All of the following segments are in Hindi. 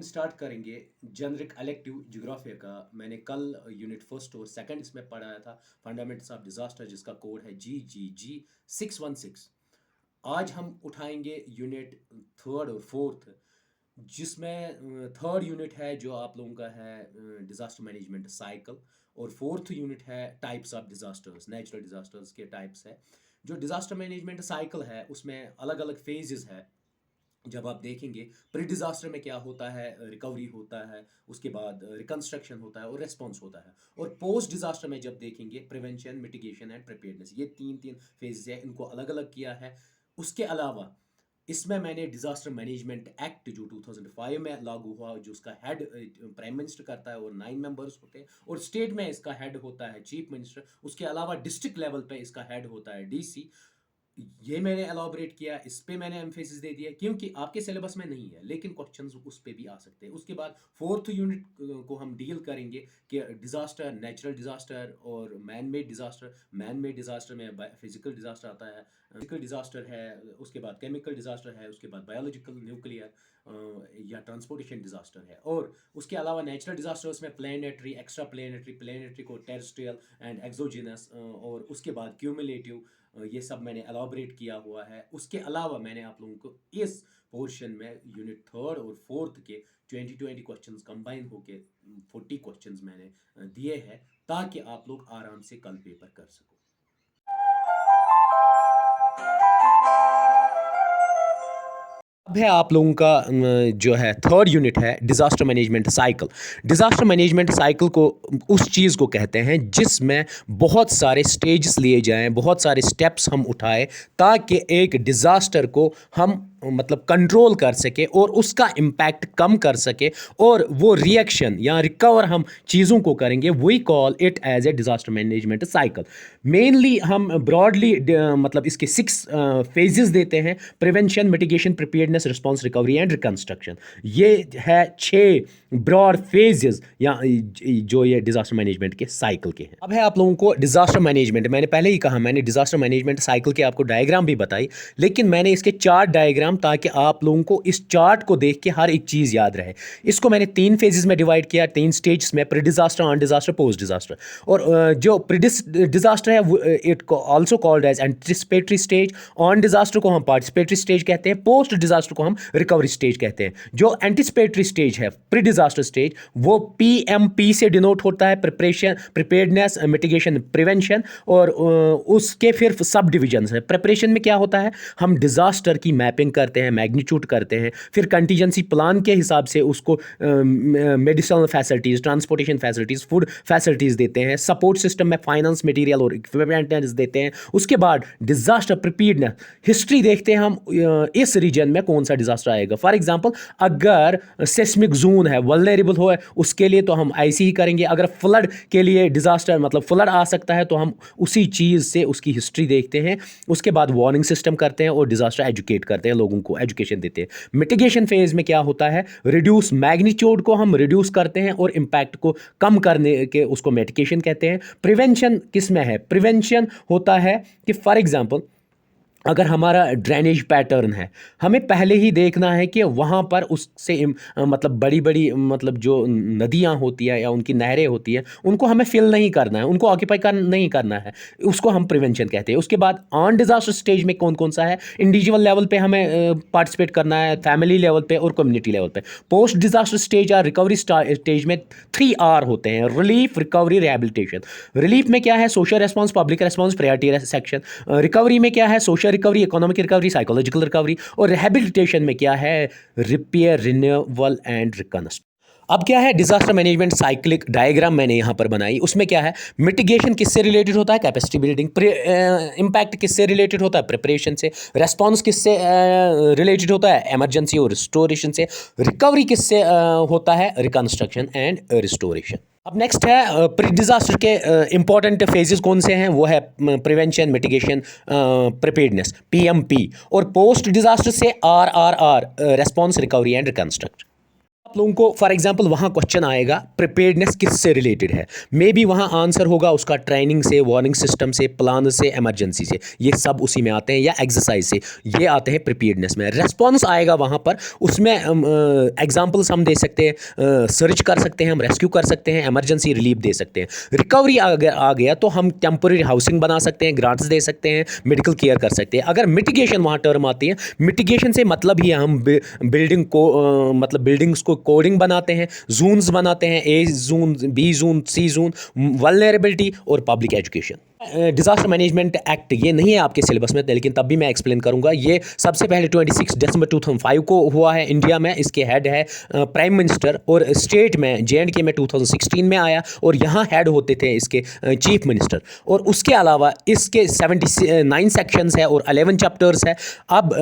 स्टार्ट करेंगे जेनरिक इलेक्टिव ज्योग्राफी का। मैंने कल यूनिट फर्स्ट और सेकंड इसमें पढ़ाया था, फंडामेंट्स ऑफ डिजास्टर, जिसका कोड है GGG 616। आज हम उठाएंगे यूनिट थर्ड और फोर्थ, जिसमें थर्ड यूनिट है जो आप लोगों का है डिज़ास्टर मैनेजमेंट साइकिल, और फोर्थ यूनिट है types of disasters, natural disasters के टाइप्स है। जो डिज़ास्टर मैनेजमेंट साइकिल है उसमें अलग अलग फेजेस है। जब आप देखेंगे प्री डिज़ास्टर में क्या होता है, रिकवरी होता है, उसके बाद रिकंस्ट्रक्शन होता है और रेस्पॉन्स होता है। और पोस्ट डिज़ास्टर में जब देखेंगे प्रिवेंशन, मिटिगेशन एंड प्रिपेयर्डनेस, ये तीन तीन फेजेस है, इनको अलग अलग किया है। उसके अलावा इसमें मैंने डिज़ास्टर मैनेजमेंट एक्ट जो 2005 में लागू हुआ, जो उसका हेड प्राइम मिनिस्टर करता है और 9 मेंबर्स होते हैं, और स्टेट में इसका हेड होता है चीफ मिनिस्टर। उसके अलावा डिस्ट्रिक्ट लेवल पे इसका हेड होता है DC। ये मैंने एलाबोरेट किया, इस पे मैंने एम्फेसिस दे दिया क्योंकि आपके सिलेबस में नहीं है, लेकिन क्वेश्चंस उस पे भी आ सकते हैं। उसके बाद फोर्थ यूनिट को हम डील करेंगे कि डिज़ास्टर, नेचुरल डिज़ास्टर और man made disaster. Man made disaster में फिजिकल डिज़ास्टर आता है, फिजिकल डिज़ास्टर है, उसके बाद केमिकल डिज़ास्टर है, उसके बाद बायोलॉजिकल, न्यूक्लियर या ट्रांसपोर्टेशन डिज़ास्टर है। और उसके अलावा नेचुरल डिज़ास्टर्स में प्लेनेटरी, एक्स्ट्रा प्लेनेटरी, प्लेनेटरी को टेरेस्ट्रियल एंड एक्सोजिनस, और उसके बाद क्यूमुलेटिव, ये सब मैंने एलाबोरेट किया हुआ है। उसके अलावा मैंने आप लोगों को इस पोर्शन में यूनिट थर्ड और फोर्थ के 20 क्वेश्चंस कंबाइन होके 40 क्वेश्चंस मैंने दिए हैं, ताकि आप लोग आराम से कल पेपर कर सको। अब है आप लोगों का जो है थर्ड यूनिट है disaster management cycle. Disaster management cycle को उस चीज़ को कहते हैं जिसमें बहुत सारे स्टेजेस लिए जाएं, बहुत सारे स्टेप्स हम उठाएं, ताकि एक डिज़ास्टर को हम मतलब कंट्रोल कर सके और उसका इम्पैक्ट कम कर सके, और वो रिएक्शन या रिकवर हम चीज़ों को करेंगे। We call it as a disaster management cycle. Mainly हम ब्रॉडली मतलब इसके 6 फेजेस देते हैं: prevention, mitigation, preparedness, response, recovery and reconstruction. ये है 6 ब्रॉड फेजेस या जो ये डिज़ास्टर मैनेजमेंट के साइकिल के हैं। अब है आप लोगों को डिज़ास्टर मैनेजमेंट, मैंने पहले ही कहा, मैंने डिज़ास्टर मैनेजमेंट साइकिल के आपको डायग्राम भी बताई, लेकिन मैंने इसके 4 डायग्राम, ताकि आप लोगों को इस चार्ट को देख के हर एक चीज़ याद रहे। इसको मैंने 3 फेजेस में डिवाइड किया, 3 स्टेज में: pre disaster, on disaster, post disaster. और जो प्री डिज़ास्टर है it also called as anticipatory stage, on disaster को हम पार्टिसिपेटरी स्टेज कहते हैं, पोस्ट डिज़ास्टर को हम रिकवरी स्टेज कहते हैं। जो एंटिसिपेटरी स्टेज है, प्री डिज़ास्टर स्टेज, वो PMP से डिनोट होता है: प्रिपरेशन, प्रिपेयर्डनेस, मिटिगेशन, प्रिवेंशन। और उसके फिर सब डिविजन्स है। प्रिपरेशन में क्या होता है, हम डिज़ास्टर की मैपिंग करते हैं, मैग्नीट्यूड करते हैं, फिर कंटीजेंसी प्लान के हिसाब से उसको medicinal facilities, transportation facilities, food facilities देते हैं, सपोर्ट सिस्टम में फाइनेंस, मटेरियल और इक्विपमेंट देते हैं। उसके बाद डिज़ास्टर प्रिपेयर्डनेस, हिस्ट्री देखते हैं हम इस रीजन में कौन सा डिज़ास्टर आएगा। फॉर एग्जांपल, अगर सेस्मिक जोन है, वल्नरेबल हो है, उसके लिए तो हम ऐसे ही करेंगे। अगर फ्लड के लिए डिज़ास्टर मतलब फ्लड आ सकता है, तो हम उसी चीज़ से उसकी हिस्ट्री देखते हैं। उसके बाद वार्निंग सिस्टम करते हैं और डिज़ास्टर एजुकेट करते हैं, लोगों को एजुकेशन देते हैं। मिटिगेशन फेज में क्या होता है, रिड्यूस, मैग्नीट्यूड को हम रिड्यूस करते हैं और इम्पैक्ट को कम करने के उसको मिटिगेशन कहते हैं। प्रिवेंशन किस में है, प्रिवेंशन होता है कि फॉर एग्जांपल अगर हमारा ड्रेनेज पैटर्न है, हमें पहले ही देखना है कि वहाँ पर उससे मतलब बड़ी बड़ी मतलब जो नदियाँ होती हैं या उनकी नहरें होती हैं, उनको हमें फिल नहीं करना है, उनको ऑक्यूपाई नहीं करना है, उसको हम प्रिवेंशन कहते हैं। उसके बाद ऑन डिज़ास्टर स्टेज में कौन कौन सा है, इंडिविजुअल लेवल पे हमें पार्टिसिपेट करना है, फैमिली लेवल पे और कम्युनिटी लेवल पे। पोस्ट डिज़ास्टर स्टेज या रिकवरी स्टेज में 3R होते हैं: रिलीफ, रिकवरी, रिहेबिलिटेशन। रिलीफ में क्या है, social response, public response, priority section. Recovery में क्या है, social recovery, economic recovery, psychological recovery. और रिहेबिलिटेशन में क्या है, रिपेयर, रिन्यूअल एंड रिकंस्ट्रक्शन। अब क्या है, डिजास्टर मैनेजमेंट साइक्लिक डायग्राम मैंने यहाँ पर बनाई। उसमें क्या है, मिटिगेशन किससे रिलेटेड होता है, कैपेसिटी बिल्डिंग। इम्पैक्ट किससे रिलेटेड होता है, प्रिपरेशन से। रेस्पॉन्स किससे रिलेटेड होता है, इमरजेंसी और रिस्टोरेशन से। रिकवरी किससे होता है, रिकंस्ट्रक्शन एंड रिस्टोरेशन। अब नेक्स्ट है प्री डिज़ास्टर के इंपॉर्टेंट फेजेस कौन से हैं, वो है प्रिवेंशन, मिटिगेशन, प्रिपेयर्डनेस, PMP। और पोस्ट डिज़ास्टर से RRR, response, recovery and reconstruct. आप लोगों को फॉर एग्जांपल वहाँ क्वेश्चन आएगा प्रिपेयर्डनेस किससे रिलेटेड है, मे बी वहाँ आंसर होगा उसका ट्रेनिंग से, वार्निंग सिस्टम से, प्लान से, इमरजेंसी से, ये सब उसी में आते हैं, या एक्सरसाइज से, ये आते हैं प्रिपेयर्डनेस में। रिस्पॉन्स आएगा वहाँ पर, उसमें एग्जाम्पल्स हम दे सकते हैं, सर्च कर सकते हैं, हम रेस्क्यू कर सकते हैं, इमरजेंसी रिलीफ दे सकते हैं। रिकवरी अगर आ गया तो हम टेम्पोररी हाउसिंग बना सकते हैं, ग्रांट्स दे सकते हैं, मेडिकल केयर कर सकते हैं। अगर मिटिगेशन वहाँ टर्म आती है, मिटिगेशन से मतलब ही हम बिल्डिंग को मतलब बिल्डिंग्स को कोडिंग बनाते हैं, जोन्स बनाते हैं, ए जोन, बी जोन, सी जोन, वल्नरेबिलिटी और public education. Disaster management act ये नहीं है आपके सिलेबस में, लेकिन तब भी मैं एक्सप्लेन करूंगा। ये सबसे पहले 26 दिसंबर 2005 को हुआ है इंडिया में। इसके हेड है प्राइम मिनिस्टर, और स्टेट में JNK में 2016 में आया, और यहाँ हेड होते थे इसके चीफ मिनिस्टर। और उसके अलावा इसके 79 सेक्शंस है और 11 चैप्टर्स है। अब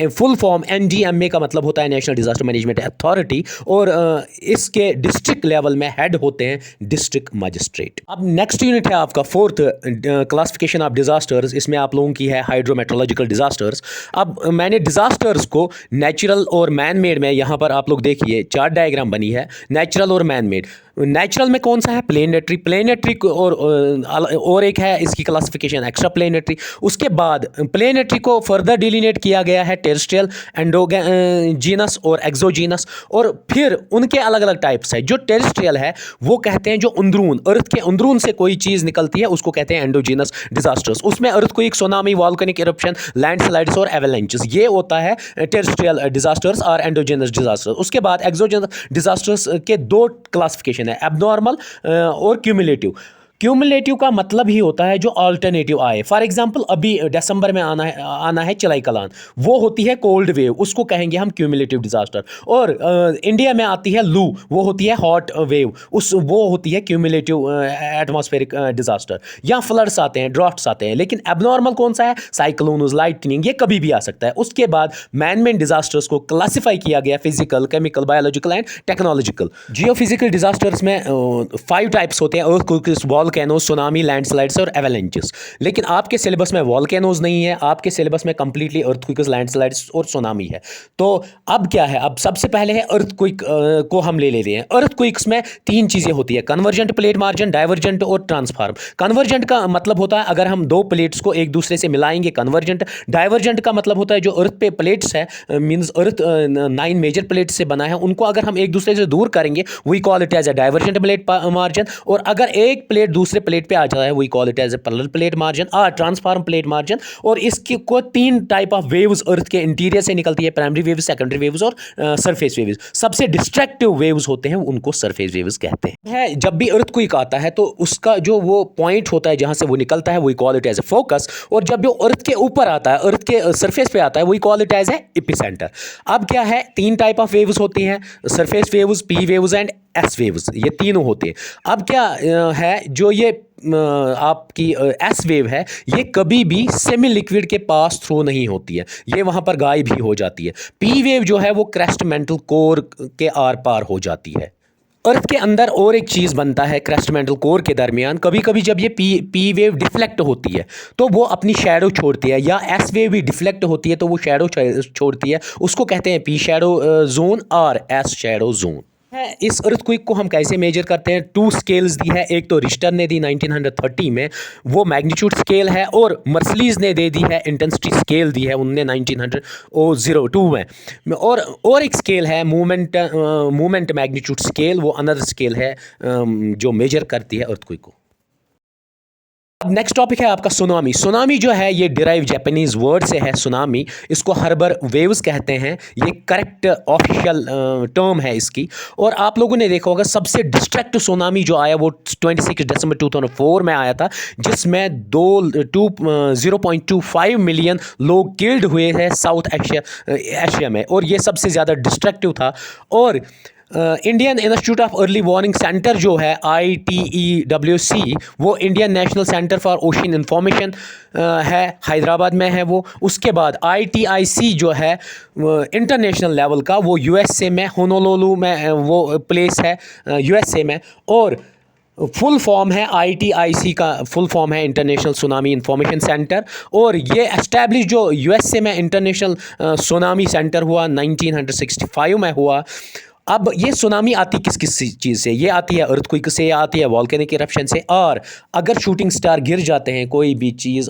फुल फॉर्म NDMA का मतलब होता है नेशनल डिज़ास्टर मैनेजमेंट अथॉरिटी, और इसके डिस्ट्रिक्ट लेवल में हेड होते हैं डिस्ट्रिक्ट मजिस्ट्रेट। अब नेक्स्ट यूनिट है आपका 4th क्लासिफिकेशन ऑफ डिज़ास्टर्स। इसमें आप लोगों की है हाइड्रोमेट्रोलॉजिकल डिज़ास्टर्स। अब मैंने डिज़ास्टर्स को नेचुरल और मैन मेड में, यहाँ पर आप लोग देखिए चार्ट डायग्राम बनी है, नेचुरल और मैन मेड। नेचुरल में कौन सा है? प्लेनेटरी। प्लेनेटरी और एक है इसकी क्लासिफिकेशन एक्स्ट्रा प्लेनेटरी। उसके बाद प्लेनेटरी को फर्दर डिलिनेट किया गया है टेरेस्ट्रियल, एंडोजीनस और एक्सोजीनस, और फिर उनके अलग अलग टाइप्स है। जो टेरेस्ट्रियल है वो कहते हैं जो अंदरून, अर्थ के अंदरून से कोई चीज़ निकलती है उसको कहते हैं एंडोजीनस डिजास्टर्स। उसमें earthquake, tsunami, volcanic eruption, landslides और एवलांचेस, ये होता है टेरेस्ट्रियल डिजास्टर्स और एंडोजीनस डिजास्टर्स। उसके बाद एक्सोजीनस डिजास्टर्स के दो क्लासिफिकेशन है, एब्नॉर्मल और क्यूमुलेटिव। क्यूमुलेटिव का मतलब ही होता है जो अल्टरनेटिव आए। फॉर एग्जांपल अभी दिसंबर में आना है चिलाई कलान, वो होती है कोल्ड वेव, उसको कहेंगे हम क्यूमुलेटिव डिजास्टर। और इंडिया में आती है लू, वो होती है हॉट वेव, वो होती है क्यूमुलेटिव एटमॉस्फेरिक डिजास्टर। या फ्लड्स आते हैं, ड्राफ्ट्स आते हैं। लेकिन एबनॉर्मल कौन सा है? साइक्लोन्स, लाइटनिंग, ये कभी भी आ सकता है। उसके बाद मैन मेड डिजास्टर्स को क्लासिफाई किया गया physical, chemical, biological and technological. Geophysical disasters में 5 टाइप्स होते हैं, अर्थक्वेक्स, वॉल्केनोज, सुनामी, लैंडस्लाइड्स और एवलांचेस। लेकिन आपके सिलेबस में वॉल्केनोज नहीं है, आपके सिलेबस में कंप्लीटली अर्थक्वेक्स, लैंडस्लाइड्स और सुनामी है। तो अब क्या है? अब सबसे पहले है अर्थक्वेक को हम ले लेते हैं। अर्थक्वेक्स में 3 चीज़ें होती है, कन्वर्जेंट प्लेट मार्जिन, डाइवर्जेंट और ट्रांसफॉर्म। कन्वर्जेंट का मतलब होता है अगर हम 2 प्लेट्स को एक दूसरे से मिलाएंगे, कन्वर्जेंट। डाइवर्जेंट का मतलब होता है जो अर्थ पे प्लेट्स है, मींस अर्थ 9 मेजर प्लेट्स से बना है, उनको अगर हम एक दूसरे से दूर करेंगे we call it as a divergent plate margin. और अगर एक प्लेट दूसरे प्लेट पे आ जाता है we call it as a parallel plate margin और ट्रांसफॉर्म प्लेट मार्जिन। और इसकी को 3 टाइप ऑफ वेव्स अर्थ के इंटीरियर से निकलती है, प्राइमरी वेव्स, सेकेंडरी वेव्स और सरफेस वेव्स। सबसे डिस्ट्रक्टिव वेव्स होते हैं उनको सरफेस वेव्स कहते हैं। जब भी अर्थक्वेक आता है तो उसका जो वो पॉइंट होता है जहां से वो निकलता है we call it as a focus, और जब वो अर्थ के ऊपर आता है, अर्थ के सरफेस पे आता है, we call it as a epicentre. अब क्या है? 3 टाइप ऑफ वेव्स होती हैं, surface waves, P waves and S waves, ये तीनों होते हैं। अब क्या है? जो ये आपकी एस वेव है, ये कभी भी सेमी लिक्विड के पास थ्रू नहीं होती है, ये वहां पर गायब ही हो जाती है। पी वेव जो है वो क्रस्ट मेंटल कोर के आर पार हो जाती है। अर्थ के अंदर और एक चीज़ बनता है क्रस्ट मेंटल कोर के दरमियान, कभी कभी जब ये पी वेव डिफ्लेक्ट होती है तो वो अपनी शैडो छोड़ती है, या एस वेव भी डिफ्लेक्ट होती है तो वो शैडो छोड़ती है, उसको कहते हैं पी शैडो जोन और एस शैडो जोन है। इस अर्थक्वेक को हम कैसे मेजर करते हैं? 2 स्केल्स दी है, एक तो रिश्टर ने दी 1930 में, वो मैग्नीट्यूड स्केल है, और मर्सलीज ने दे दी है इंटेंसिटी स्केल दी है उनने 1902 में। और एक स्केल है मूवमेंट मैग्नीट्यूड स्केल, वो अनदर स्केल है जो मेजर करती है अर्थक्वेक को। अब नेक्स्ट टॉपिक है आपका सुनामी। सुनामी जो है ये डिराइव जापानीज वर्ड से है सुनामी, इसको हार्बर वेव्स कहते हैं, ये करेक्ट ऑफिशियल टर्म है इसकी। और आप लोगों ने देखा होगा सबसे डिस्ट्रक्टिव सुनामी जो आया वो 26 दिसंबर 2004 में आया था, जिसमें 0.25 मिलियन लोग किल्ड हुए हैं साउथ एशिया में, और ये सबसे ज़्यादा डिस्ट्रक्टिव था। और Indian institute of early warning centre जो है ITEWC, वो Indian national centre for ocean information है, हैदराबाद में है वो। उसके बाद ITIC जो है इंटरनेशनल लेवल का, वो USA में होनोलुलु में वो प्लेस है USA में। और फुल फॉर्म है ITIC का फुल फॉर्म है इंटरनेशनल सुनामी इंफॉर्मेशन सेंटर। और ये एस्टैब्लिश जो USA में इंटरनेशनल सुनामी सेंटर हुआ 1965 में हुआ। अब ये सुनामी आती किस किस चीज़ से, ये आती है अर्थक्वेक से, या आती है वॉल्केनिक इरप्शन से, और अगर शूटिंग स्टार गिर जाते हैं, कोई भी चीज़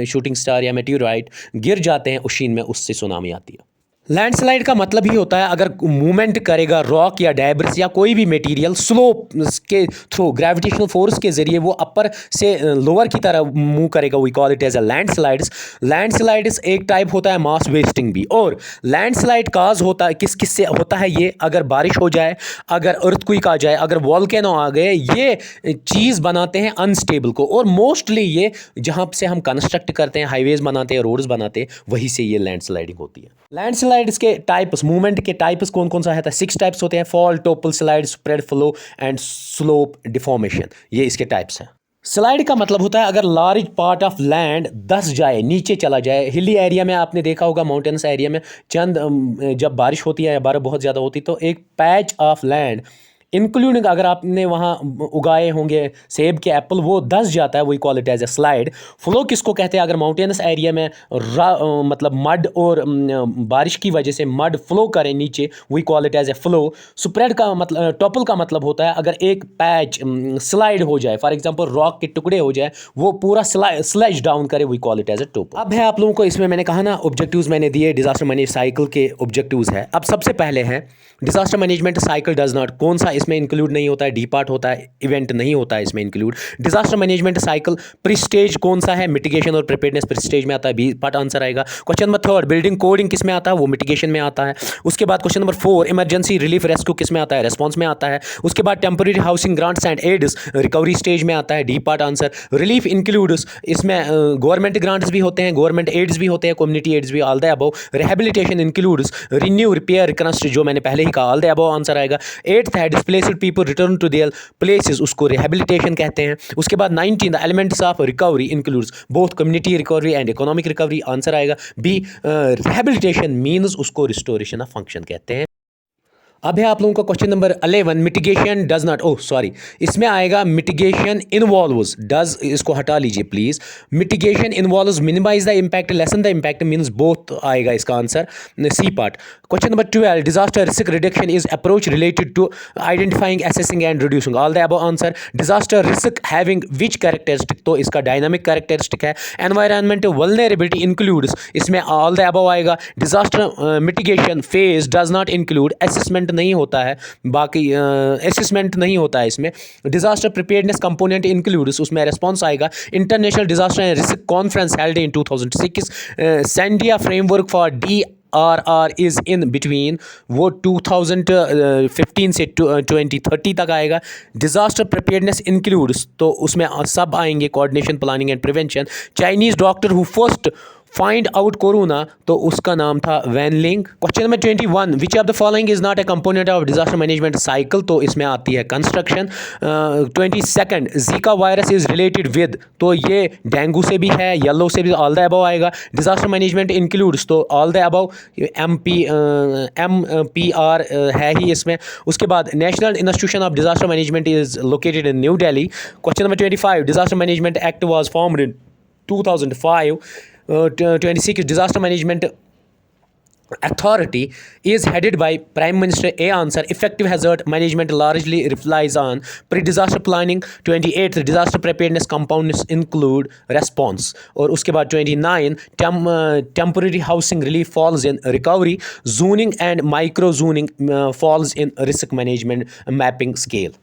शूटिंग स्टार या मेटेओराइट गिर जाते हैं उस शीन में, उससे सुनामी आती है। लैंडस्लाइड का मतलब ही होता है अगर मूवमेंट करेगा रॉक या डेब्रिस या कोई भी मटेरियल स्लोप के थ्रू ग्रेविटेशनल फोर्स के ज़रिए वो अपर से लोअर की तरह मूव करेगा, we call it as a landslides. Landslides एक टाइप होता है मास वेस्टिंग भी। और लैंडस्लाइड काज होता है किस किस से होता है ये, अगर बारिश हो जाए, अगर अर्थक्वेक आ जाए, अगर वॉल्केनो आ गए, ये चीज़ बनाते हैं अनस्टेबल को। और मोस्टली ये जहाँ से हम कंस्ट्रक्ट करते हैं, हाईवेज बनाते हैं, रोड्स बनाते हैं, वहीं से ये लैंडस्लाइडिंग होती है। लैंडस्लाइड्स के टाइप्स, मूवमेंट के टाइप्स कौन कौन सा है? 6 टाइप्स होते हैं: fall, topple, slide, spread, flow and slope deformation. ये इसके टाइप्स हैं। स्लाइड का मतलब होता है अगर लार्ज पार्ट ऑफ लैंड धंस जाए, नीचे चला जाए। हिली एरिया में आपने देखा होगा, माउंटेन्स एरिया में जब बारिश होती है या बर्फ़ बहुत ज़्यादा होती है तो एक पैच ऑफ लैंड इंक्लूडिंग अगर आपने वहाँ उगाए होंगे सेब के एप्पल, वो धंस जाता है, वही we call it as a slide. Flow किसको कहते हैं? अगर माउंटेनस एरिया में मतलब मड और बारिश की वजह से मड फ्लो करे नीचे, we call it as a flow. Spread का मतलब, टॉपल का मतलब होता है अगर एक पैच स्लाइड हो जाए, फॉर एग्जांपल रॉक के टुकड़े हो जाए, वो पूरा स्लैश डाउन करे, we call it as a topple. अब है आप लोगों को इसमें मैंने कहा ना ऑब्जेक्टिव्स मैंने दिए, डिजास्टर मैनेजमेंट साइकिल के ऑब्जेक्टिव्स है। अब सबसे पहले है disaster management cycle does not, कौन सा इसमें इंक्लूड नहीं होता है? डी पार्ट होता है, इवेंट नहीं होता है इसमें इंक्लूड। डिजास्टर मैनेजमेंट साइकिल प्रीस्टेज कौन सा है? मिटिगेशन और प्रिपेयर्डनेस प्रीस्टेज में आता है, बी पार्ट आंसर आएगा। क्वेश्चन नंबर 3, बिल्डिंग कोडिंग किस में आता है? वो मिटिगेशन में आता है। उसके बाद question number 4, emergency relief rescue किस में आता है? रेस्पॉन्स में आता है। उसके बाद temporary housing grants and aids recovery stage में आता है, D part answer. Relief includes, इसमें गवर्नमेंट ग्रांट्स भी होते हैं, गवर्नमेंट एड्स भी होते हैं, कम्युनिटी एड्स भी, all the above. Rehabilitation includes renew, repair, reconstruct, जो मैंने पहले ही कहा, ऑल द अबव आंसर आएगा। 8th है displaced people return to their places, उसको रिहेबिलिटेशन कहते हैं। उसके बाद 19 the elements of recovery includes both community recovery and economic recovery, answer आएगा बी। रिहेबिलिटेशन मीन्स उसको रिस्टोरेशन ऑफ फंक्शन कहते हैं। अब है आप लोगों का question number 11, mitigation does not, oh sorry, इसमें आएगा मिटिगेशन इन्वॉल्व्स, डज इसको हटा लीजिए please. Mitigation involves minimise the impact, lessen the impact means both आएगा इसका answer, C part. Question number 12, disaster risk reduction is approach related to identifying, assessing and reducing, all the above answer. Disaster risk having which characteristic, तो इसका डायनामिक कैरेक्टरिस्टिक है। एनवायरमेंटल वल्नरेबिलिटी इंक्लूड्स, इसमें ऑल द अबव आएगा। Disaster mitigation phase does not include, assessment नहीं होता है, बाकी असेसमेंट नहीं होता है इसमें। डिजास्टर प्रिपेयर्डनेस कंपोनेंट इंक्लूड्स, उसमें रेस्पॉन्स आएगा। International disaster and risk conference held in 2006, Sandia framework for DRR is in between, वो 2015 से 2030 तक आएगा। डिजास्टर प्रिपेयर्डनेस इंक्लूड्स, तो उसमें सब आएंगे, coordination, planning and prevention. Chinese doctor who first find out corona, तो उसका नाम था वैन लिंग। Question number 21, which of the following is not a component of disaster management cycle, तो इसमें आती है construction. 22nd, Zika virus is related with, तो ये डेंगू से भी है, येलो से भी, ऑल द अबव आएगा। डिजास्टर मैनेजमेंट इंक्लूड्स, तो ऑल द अबव, MPR है ही इसमें। उसके बाद national institution of disaster management is located in new Delhi. Question number 25, disaster management act was formed in 2005। 26, disaster management authority is headed by Prime Minister, A answer. Effective hazard management largely relies on pre-disaster planning. 28, disaster preparedness components include response, और उसके बाद 29, temporary housing relief falls in recovery. Zoning and micro zoning falls in risk management mapping scale.